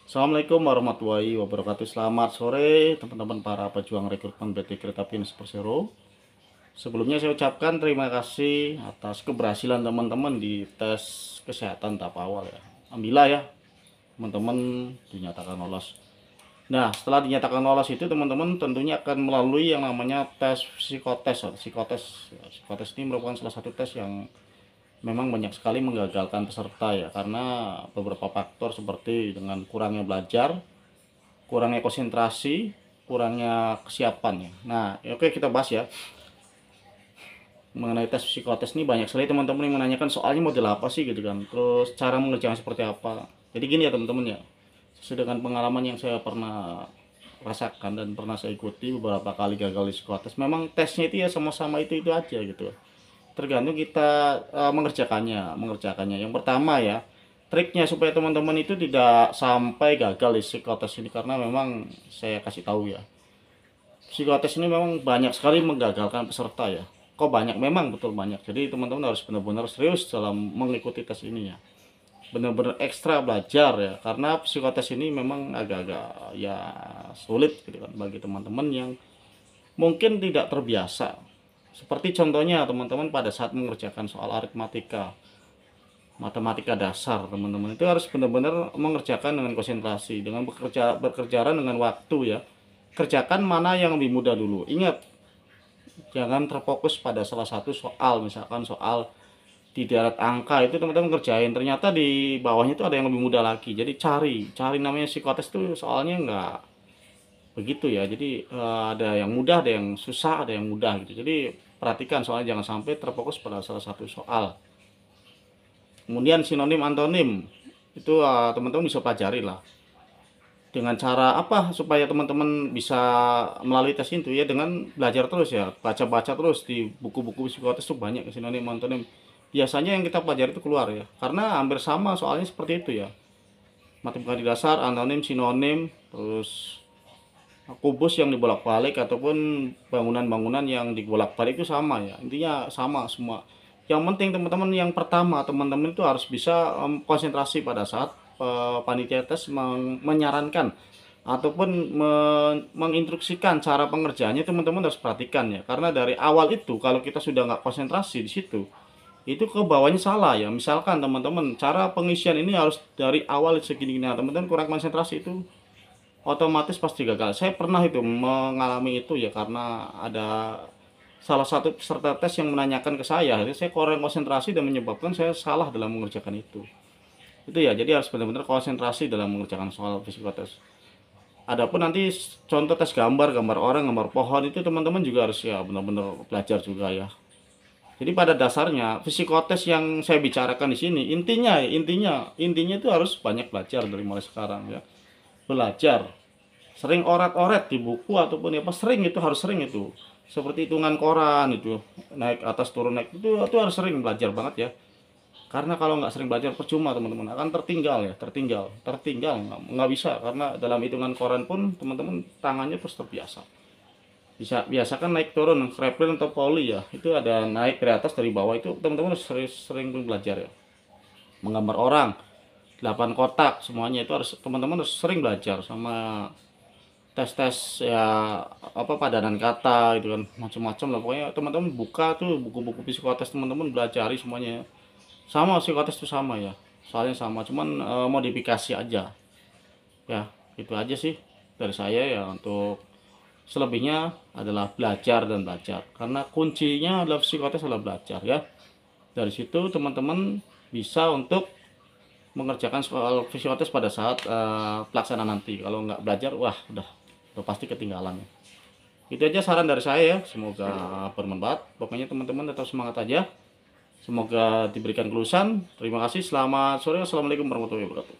Assalamualaikum warahmatullahi wabarakatuh. Selamat sore teman-teman para pejuang rekrutmen PT Kereta Api Persero. Sebelumnya saya ucapkan terima kasih atas keberhasilan teman-teman di tes kesehatan tahap awal ya. Alhamdulillah ya, teman-teman dinyatakan lolos. Nah, setelah dinyatakan lolos itu teman-teman tentunya akan melalui yang namanya tes psikotes. Psikotes ini merupakan salah satu tes yang memang banyak sekali menggagalkan peserta ya, karena beberapa faktor seperti dengan kurangnya belajar, kurangnya konsentrasi, kurangnya kesiapan ya. Nah, oke, kita bahas ya mengenai tes psikotes ini. Banyak sekali teman-teman yang menanyakan soalnya model apa sih gitu kan, terus cara mengerjakan seperti apa. Jadi gini ya teman-teman ya, sesuai dengan pengalaman yang saya pernah rasakan dan pernah saya ikuti beberapa kali gagal di psikotes, memang tesnya itu ya sama-sama itu aja gitu, tergantung kita mengerjakannya. Yang pertama ya, triknya supaya teman-teman itu tidak sampai gagal di psikotes ini, karena memang saya kasih tahu ya, psikotes ini memang banyak sekali menggagalkan peserta ya. Kok banyak? Memang betul banyak. Jadi teman-teman harus benar-benar serius dalam mengikuti tes ini ya, benar-benar ekstra belajar ya, karena psikotes ini memang agak-agak ya sulit gitu kan bagi teman-teman yang mungkin tidak terbiasa. Seperti contohnya teman-teman pada saat mengerjakan soal aritmatika, matematika dasar, teman-teman itu harus benar-benar mengerjakan dengan konsentrasi, dengan berkerjaan dengan waktu ya. Kerjakan mana yang lebih mudah dulu. Ingat, jangan terfokus pada salah satu soal. Misalkan soal di darat angka itu teman-teman kerjain, ternyata di bawahnya itu ada yang lebih mudah lagi. Jadi cari namanya psikotes itu soalnya nggak begitu ya. Jadi ada yang mudah, ada yang susah, ada yang mudah gitu. Jadi perhatikan soalnya, jangan sampai terfokus pada salah satu soal. Kemudian sinonim antonim itu teman-teman bisa pelajari lah. Dengan cara apa supaya teman-teman bisa melalui tes itu ya, dengan belajar terus ya, baca-baca terus di buku-buku psikotes tuh banyak sinonim antonim. Biasanya yang kita pelajari itu keluar ya, karena hampir sama soalnya seperti itu ya. Matematika dasar, antonim, sinonim, terus kubus yang dibolak-balik ataupun bangunan-bangunan yang dibolak-balik itu sama ya. Intinya sama semua. Yang penting teman-teman, yang pertama teman-teman itu harus bisa konsentrasi pada saat panitia tes menyarankan ataupun menginstruksikan cara pengerjaannya. Teman-teman harus perhatikan ya, karena dari awal itu kalau kita sudah nggak konsentrasi di situ, itu ke bawahnya salah ya. Misalkan teman-teman cara pengisian ini harus dari awal segini, nah teman-teman kurang konsentrasi, itu otomatis pasti gagal. Saya pernah itu mengalami itu ya, karena ada salah satu peserta tes yang menanyakan ke saya, jadi saya kurang konsentrasi dan menyebabkan saya salah dalam mengerjakan itu ya. Jadi harus benar-benar konsentrasi dalam mengerjakan soal psikotes. Adapun nanti contoh tes gambar orang, gambar pohon, itu teman-teman juga harus ya benar-benar belajar juga ya. Jadi pada dasarnya psikotes yang saya bicarakan di sini, intinya itu harus banyak belajar dari mulai sekarang ya. Belajar, sering oret-oret di buku ataupun apa, sering itu, harus sering itu. Seperti hitungan koran itu, naik atas turun naik, itu harus sering belajar banget ya. Karena kalau nggak sering belajar percuma, teman-teman akan tertinggal ya, tertinggal nggak bisa, karena dalam hitungan koran pun teman-teman tangannya terus terbiasa. Bisa biasakan naik turun Kreplin atau poli ya, itu ada naik dari atas dari bawah, itu teman-teman harus sering belajar ya. Menggambar orang 8 kotak semuanya itu harus teman-teman harus sering belajar. Sama tes-tes ya, apa, padanan kata gitu kan, macam-macam lah pokoknya. Teman-teman buka tuh buku-buku psikotes, teman-teman belajari semuanya. Sama psikotes itu sama ya, soalnya sama, cuman modifikasi aja ya. Itu aja sih dari saya ya. Untuk selebihnya adalah belajar dan belajar, karena kuncinya adalah psikotes adalah belajar ya. Dari situ teman-teman bisa untuk mengerjakan soal psikotes pada saat pelaksanaan nanti. Kalau nggak belajar, wah udah pasti ketinggalan. Itu aja saran dari saya ya, semoga bermanfaat. Pokoknya teman-teman tetap semangat aja, semoga diberikan kelulusan. Terima kasih, selamat sore, assalamualaikum warahmatullahi wabarakatuh.